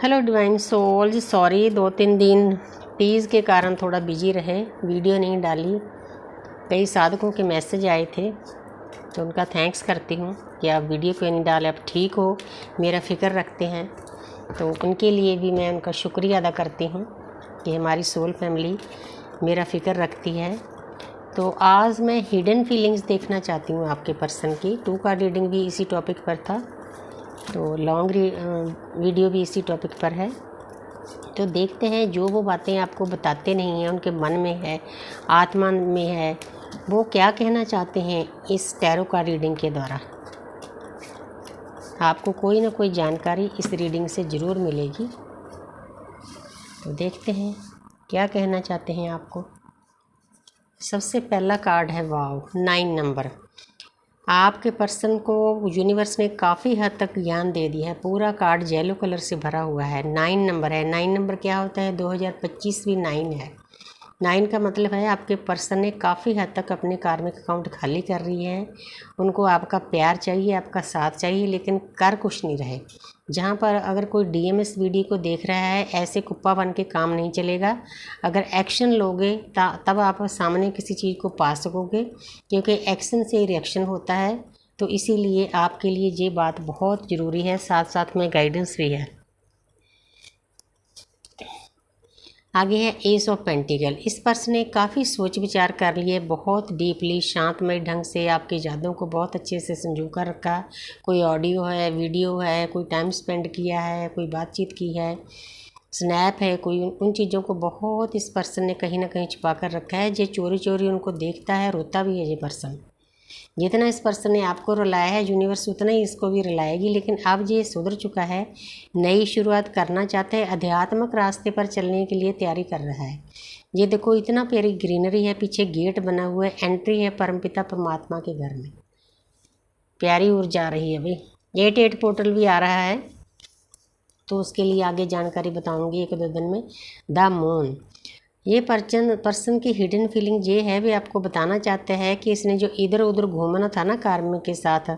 Hello divine souls, sorry 2-3 दिन तीज के कारण थोड़ा बिजी रहे, वीडियो नहीं डाली। कई साधकों के मैसेज आए थे तो उनका थैंक्स करती हूँ कि आप वीडियो क्यों नहीं डाले, आप ठीक हो, मेरा फ़िक्र रखते हैं। तो उनके लिए भी मैं उनका शुक्रिया अदा करती हूँ कि हमारी सोल फैमिली मेरा फ़िक्र रखती है। तो आज मैं हिडन फीलिंग्स देखना चाहती हूँ आपके पर्सन की। 2 कार्ड रीडिंग भी इसी टॉपिक पर था, तो लॉन्ग वीडियो भी इसी टॉपिक पर है। तो देखते हैं जो वो बातें आपको बताते नहीं हैं, उनके मन में है, आत्मा में है, वो क्या कहना चाहते हैं इस टैरो का रीडिंग के द्वारा। आपको कोई ना कोई जानकारी इस रीडिंग से ज़रूर मिलेगी। तो देखते हैं क्या कहना चाहते हैं आपको। सबसे पहला कार्ड है वाव, 9 नंबर। आपके पर्सन को यूनिवर्स ने काफ़ी हद तक ज्ञान दे दिया है। पूरा कार्ड येलो कलर से भरा हुआ है। 9 नंबर है। 9 नंबर क्या होता है? 2025 भी 9 है। 9 का मतलब है आपके पर्सन ने काफ़ी हद तक अपने कार्मिक अकाउंट खाली कर रही है। उनको आपका प्यार चाहिए, आपका साथ चाहिए, लेकिन कर कुछ नहीं रहे। जहाँ पर अगर कोई डीएमएस वीडियो को देख रहा है, ऐसे कुप्पा बन के काम नहीं चलेगा। अगर एक्शन लोगे तब आप सामने किसी चीज़ को पा सकोगे, क्योंकि एक्शन से रिएक्शन होता है। तो इसीलिए आपके लिए ये बात बहुत ज़रूरी है, साथ साथ में गाइडेंस भी है। आगे है एस ऑफ पेंटिकल। इस पर्सन ने काफ़ी सोच विचार कर लिए, बहुत डीपली शांतमय ढंग से आपकी यादों को बहुत अच्छे से संजो कर रखा। कोई ऑडियो है, वीडियो है, कोई टाइम स्पेंड किया है, कोई बातचीत की है, स्नैप है, कोई उन चीज़ों को बहुत इस पर्सन ने कहीं ना कहीं छुपा कर रखा है। ये चोरी चोरी उनको देखता है, रोता भी है ये पर्सन। जितना इस पर्सन ने आपको रुलाया है, यूनिवर्स उतना ही इसको भी रुलाएगी। लेकिन अब ये सुधर चुका है, नई शुरुआत करना चाहते हैं, आध्यात्मिक रास्ते पर चलने के लिए तैयारी कर रहा है। ये देखो इतना प्यारी ग्रीनरी है, पीछे गेट बना हुआ है, एंट्री है परमपिता परमात्मा के घर में। प्यारी ऊर्जा आ रही है भाई। 88 पोर्टल भी आ रहा है, तो उसके लिए आगे जानकारी बताऊंगी 1-2 दिन में। द मून, ये पर्सन की हिडन फीलिंग ये है, भी आपको बताना चाहते हैं कि इसने जो इधर उधर घूमना था ना कार्मिक के साथ,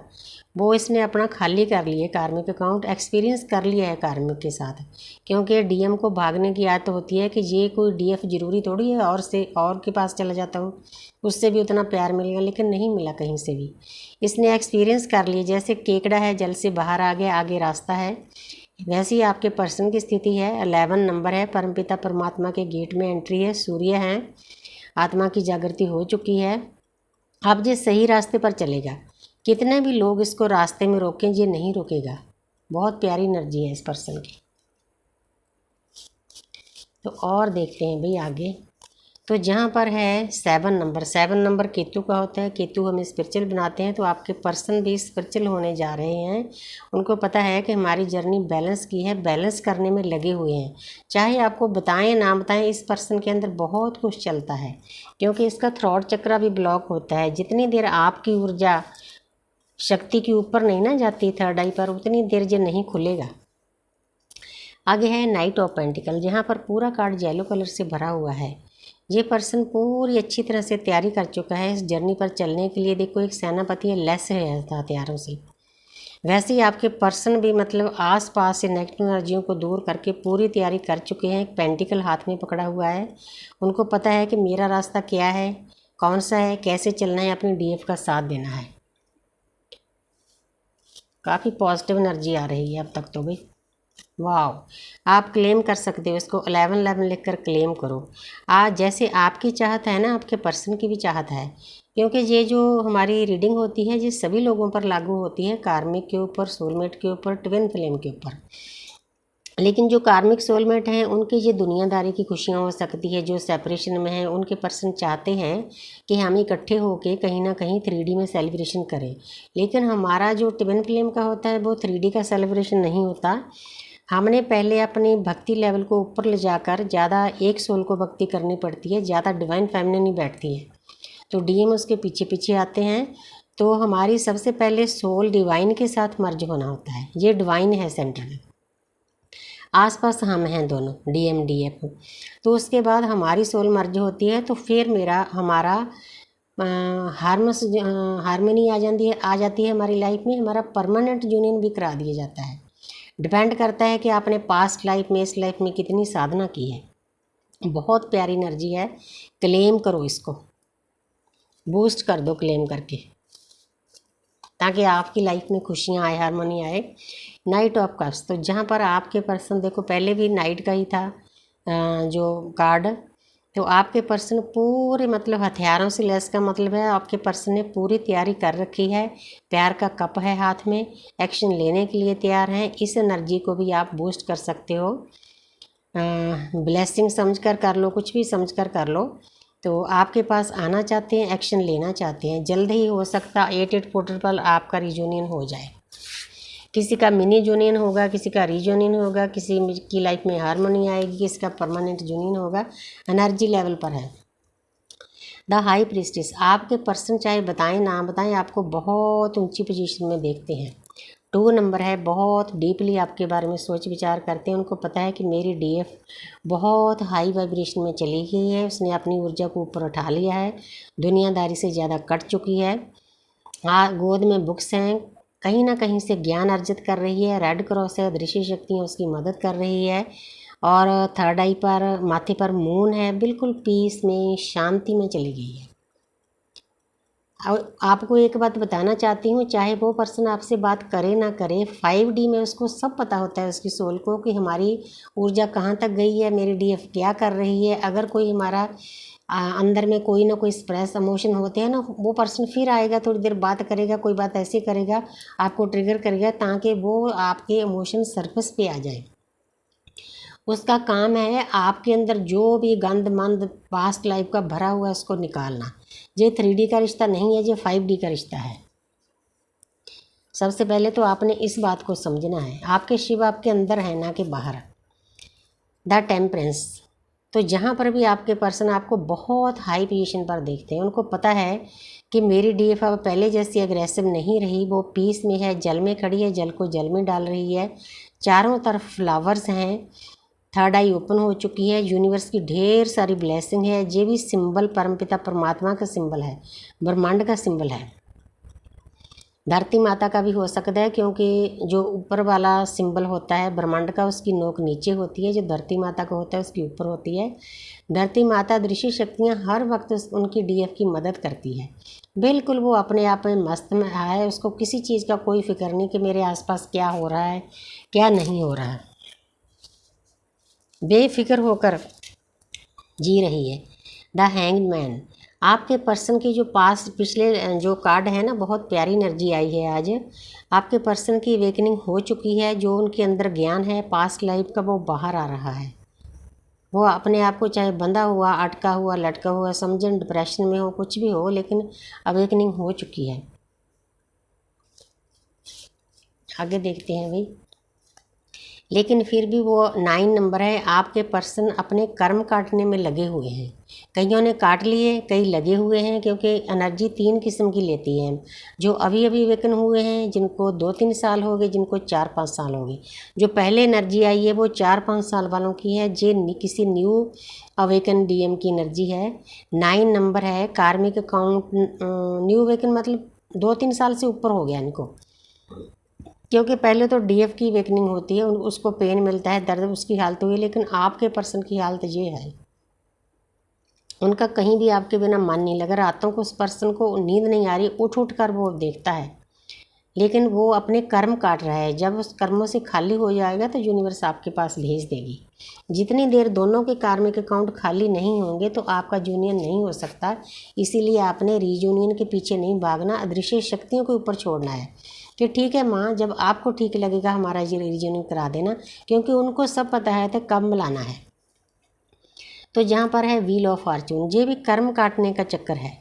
वो इसने अपना खाली कर लिया, कार्मिक अकाउंट एक्सपीरियंस कर लिया है कार्मिक के साथ। क्योंकि डीएम को भागने की आदत होती है कि ये कोई डीएफ जरूरी थोड़ी है और के पास चला जाता हूँ, उससे भी उतना प्यार मिलेगा, लेकिन नहीं मिला कहीं से भी। इसने एक्सपीरियंस कर लिया, जैसे केकड़ा है जल से बाहर आ गया, आगे रास्ता है। वैसे ही आपके पर्सन की स्थिति है। 11 नंबर है, परमपिता परमात्मा के गेट में एंट्री है, सूर्य है, आत्मा की जागृति हो चुकी है। अब ये सही रास्ते पर चलेगा। कितने भी लोग इसको रास्ते में रोकें, ये नहीं रुकेगा। बहुत प्यारी एनर्जी है इस पर्सन की। तो और देखते हैं भाई आगे। तो जहाँ पर है 7 नंबर केतु का होता है। केतु हमें स्पिरिचुअल बनाते हैं, तो आपके पर्सन भी स्पिरिचुअल होने जा रहे हैं। उनको पता है कि हमारी जर्नी बैलेंस की है, बैलेंस करने में लगे हुए हैं। चाहे आपको बताएं ना बताएं, इस पर्सन के अंदर बहुत कुछ चलता है, क्योंकि इसका थ्रॉट चक्रा भी ब्लॉक होता है। जितनी देर आपकी ऊर्जा शक्ति के ऊपर नहीं ना जाती थर्ड आई पर, उतनी देर ये नहीं खुलेगा। आगे है नाइट ऑफ पेंटिकल, जहाँ पर पूरा कार्ड येलो कलर से भरा हुआ है। ये पर्सन पूरी अच्छी तरह से तैयारी कर चुका है इस जर्नी पर चलने के लिए। देखो एक सेनापति है, लेस है हथियारों से। वैसे ही आपके पर्सन भी मतलब आसपास से नेगेटिव एनर्जियों को दूर करके पूरी तैयारी कर चुके हैं। एक पेंटिकल हाथ में पकड़ा हुआ है। उनको पता है कि मेरा रास्ता क्या है, कौन सा है, कैसे चलना है, अपनी डीएफ का साथ देना है। काफ़ी पॉजिटिव एनर्जी आ रही है अब तक तो भाई। वाह, आप क्लेम कर सकते हो इसको। 11-11 लिख कर क्लेम करो। आज जैसे आपकी चाहत है ना, आपके पर्सन की भी चाहत है। क्योंकि ये जो हमारी रीडिंग होती है, ये सभी लोगों पर लागू होती है, कार्मिक के ऊपर, सोलमेट के ऊपर, ट्विन फ्लेम के ऊपर। लेकिन जो कार्मिक सोलमेट हैं, उनकी ये दुनियादारी की खुशियाँ हो सकती है। जो सेपरेशन में हैं, उनके पर्सन चाहते हैं कि हम इकट्ठे होके कहीं ना कहीं 3D में सेलिब्रेशन करें। लेकिन हमारा जो ट्विन फ्लेम का होता है, वो 3D का सेलिब्रेशन नहीं होता। हमने पहले अपनी भक्ति लेवल को ऊपर ले जाकर ज़्यादा एक सोल को भक्ति करनी पड़ती है, ज़्यादा डिवाइन फेमिनिन नहीं बैठती है। तो डीएम उसके पीछे पीछे आते हैं। तो हमारी सबसे पहले सोल डिवाइन के साथ मर्ज होना होता है। ये डिवाइन है सेंटर में, आसपास हम हैं दोनों, डीएम डीएफ। तो उसके बाद हमारी सोल मर्ज होती है, तो फिर हमारा हारमोनी आ जाती है हमारी लाइफ में। हमारा परमानेंट यूनियन भी करा दिया जाता है। डिपेंड करता है कि आपने पास्ट लाइफ में, इस लाइफ में कितनी साधना की है। बहुत प्यारी एनर्जी है, क्लेम करो इसको, बूस्ट कर दो क्लेम करके, ताकि आपकी लाइफ में खुशियाँ आए, हारमोनी आए। नाइट ऑफ कप्स, तो जहाँ पर आपके पर्सन, देखो पहले भी नाइट का ही था जो कार्ड, तो आपके पर्सन पूरे मतलब हथियारों से लैस, का मतलब है आपके पर्सन ने पूरी तैयारी कर रखी है, प्यार का कप है हाथ में, एक्शन लेने के लिए तैयार हैं। इस एनर्जी को भी आप बूस्ट कर सकते हो, ब्लेसिंग समझकर कर लो, कुछ भी समझकर कर लो। तो आपके पास आना चाहते हैं, एक्शन लेना चाहते हैं, जल्द ही हो सकता 8 पोर्टल पर आपका रियूनियन हो जाए। किसी का मिनी यूनियन होगा, किसी का रीयूनियन होगा, किसी की लाइफ में हारमोनी आएगी, किसी का परमानेंट यूनियन होगा। एनर्जी लेवल पर है द हाई प्रीस्टिस, आपके पर्सन चाहे बताएं ना बताएं, आपको बहुत ऊंची पोजीशन में देखते हैं। 2 नंबर है, बहुत डीपली आपके बारे में सोच विचार करते हैं। उनको पता है कि मेरी डीएफ बहुत हाई वाइब्रेशन में चली गई है, उसने अपनी ऊर्जा को ऊपर उठा लिया है, दुनियादारी से ज़्यादा कट चुकी है। गोद में बुक्स हैं, कहीं ना कहीं से ज्ञान अर्जित कर रही है। रेड क्रॉस है, दृश्य शक्तियाँ उसकी मदद कर रही है। और थर्ड आई पर, माथे पर मून है, बिल्कुल पीस में, शांति में चली गई है। आपको एक बात बताना चाहती हूँ, चाहे वो पर्सन आपसे बात करे ना करे, 5D में उसको सब पता होता है, उसकी सोल को, कि हमारी ऊर्जा कहाँ तक गई है, मेरी डीएफ क्या कर रही है। अगर कोई हमारा अंदर में कोई ना कोई स्प्रेस इमोशन होते हैं ना, वो पर्सन फिर आएगा, थोड़ी देर बात करेगा, कोई बात ऐसी करेगा, आपको ट्रिगर करेगा, ताकि वो आपके इमोशन सरफेस पे आ जाए। उसका काम है आपके अंदर जो भी गंद मंद पास्ट लाइफ का भरा हुआ है उसको निकालना। ये 3D का रिश्ता नहीं है, ये 5D का रिश्ता है। सबसे पहले तो आपने इस बात को समझना है, आपके शिव आपके अंदर है ना कि बाहर। द टेम्परेंस, तो जहाँ पर भी आपके पर्सन आपको बहुत हाई पोजीशन पर देखते हैं, उनको पता है कि मेरी डीएफ अब पहले जैसी एग्रेसिव नहीं रही, वो पीस में है, जल में खड़ी है, जल को जल में डाल रही है। चारों तरफ फ्लावर्स हैं, थर्ड आई ओपन हो चुकी है, यूनिवर्स की ढेर सारी ब्लेसिंग है। ये भी सिंबल परमपिता परमात्मा का सिंबल है, ब्रह्मांड का सिंबल है। धरती माता का भी हो सकता है, क्योंकि जो ऊपर वाला सिंबल होता है ब्रह्मांड का, उसकी नोक नीचे होती है, जो धरती माता का होता है उसकी ऊपर होती है। धरती माता दृश्य शक्तियाँ हर वक्त उनकी डीएफ की मदद करती है। बिल्कुल वो अपने आप में मस्त में है, उसको किसी चीज़ का कोई फिक्र नहीं कि मेरे आसपास क्या हो रहा है क्या नहीं हो रहा है, बेफिक्र होकर जी रही है। द हैंग्ड मैन, आपके पर्सन की जो पास्ट पिछले जो कार्ड है ना, बहुत प्यारी एनर्जी आई है आज। आपके पर्सन की अवेकनिंग हो चुकी है, जो उनके अंदर ज्ञान है पास्ट लाइफ का वो बाहर आ रहा है। वो अपने आप को चाहे बंधा हुआ, अटका हुआ, लटका हुआ समझें, डिप्रेशन में हो, कुछ भी हो, लेकिन अवेकनिंग हो चुकी है। आगे देखते हैं भाई। लेकिन फिर भी वो 9 नंबर है, आपके पर्सन अपने कर्म काटने में लगे हुए हैं। कईयों ने काट लिए, कई लगे हुए हैं, क्योंकि एनर्जी 3 किस्म की लेती है। जो अभी अभी वेकन हुए हैं, जिनको 2-3 साल हो गए, जिनको 4-5 साल हो गए। जो पहले एनर्जी आई है वो 4-5 साल वालों की है, जे किसी न्यू अवेकन डीएम की एनर्जी है। 9 नंबर है, कार्मिक अकाउंट न्यू अवेकन, मतलब 2-3 साल से ऊपर हो गया इनको, क्योंकि पहले तो डीएफ की वेकनिंग होती है, उसको पेन मिलता है, दर्द, उसकी हालत हुई है। लेकिन आपके पर्सन की हालत ये है, उनका कहीं भी आपके बिना मन नहीं लगा, रातों को उस पर्सन को नींद नहीं आ रही, उठ उठ कर वो देखता है, लेकिन वो अपने कर्म काट रहा है। जब उस कर्मों से खाली हो जाएगा तो यूनिवर्स आपके पास भेज देगी। जितनी देर दोनों के कार्मिक अकाउंट खाली नहीं होंगे तो आपका यूनियन नहीं हो सकता। इसीलिए आपने रीयूनियन के पीछे नहीं भागना, अदृश्य शक्तियों के ऊपर छोड़ना है कि ठीक है माँ, जब आपको ठीक लगेगा हमारा ये रीयूनियन करा देना, क्योंकि उनको सब पता है तो कब मिलाना है। तो जहाँ पर है व्हील ऑफ फॉर्चून, ये भी कर्म काटने का चक्कर है।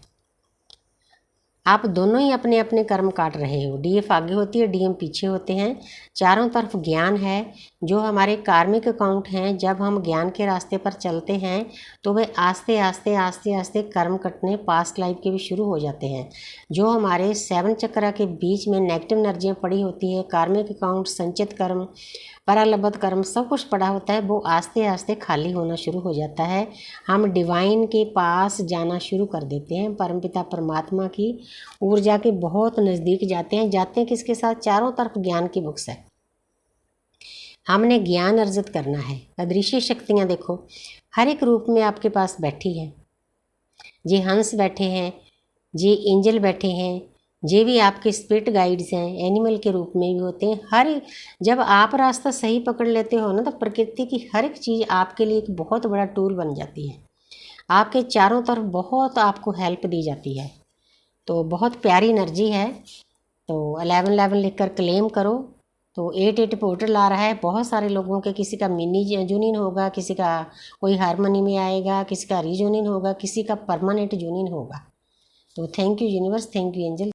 आप दोनों ही अपने अपने कर्म काट रहे हो। डीएफ आगे होती है, डीएम पीछे होते हैं। चारों तरफ ज्ञान है, जो हमारे कार्मिक अकाउंट हैं। जब हम ज्ञान के रास्ते पर चलते हैं तो वे आस्ते आस्ते आस्ते आस्ते कर्म कटने पास्ट लाइफ के भी शुरू हो जाते हैं। जो हमारे 7 चक्र के बीच में नेगेटिव एनर्जियाँ पड़ी होती है, कार्मिक अकाउंट, संचित कर्म, परालब्ध कर्म, सब कुछ पड़ा होता है, वो आस्ते आस्ते खाली होना शुरू हो जाता है। हम डिवाइन के पास जाना शुरू कर देते हैं, परमपिता परमात्मा की ऊर्जा के बहुत नज़दीक जाते हैं। किसके साथ? चारों तरफ ज्ञान की बुक्स है। हमने ज्ञान अर्जित करना है। अदृश्य शक्तियाँ देखो हर एक रूप में आपके पास बैठी हैं। जे हंस बैठे हैं, जे एंजल बैठे हैं, जे भी आपके स्पिरिट गाइड्स हैं, एनिमल के रूप में भी होते हैं। जब आप रास्ता सही पकड़ लेते हो ना, तो प्रकृति की हर एक चीज़ आपके लिए एक बहुत बड़ा टूल बन जाती है। आपके चारों तरफ बहुत आपको हेल्प दी जाती है। तो बहुत प्यारी एनर्जी है। तो 1111 लिखकर क्लेम करो। तो 88 पोर्टल आ रहा है। बहुत सारे लोगों के, किसी का मिनी जूनिन होगा, किसी का कोई हारमोनी में आएगा, किसी का रीजूनिन होगा, किसी का परमानेंट जूनिन होगा। तो thank you universe, thank you angel.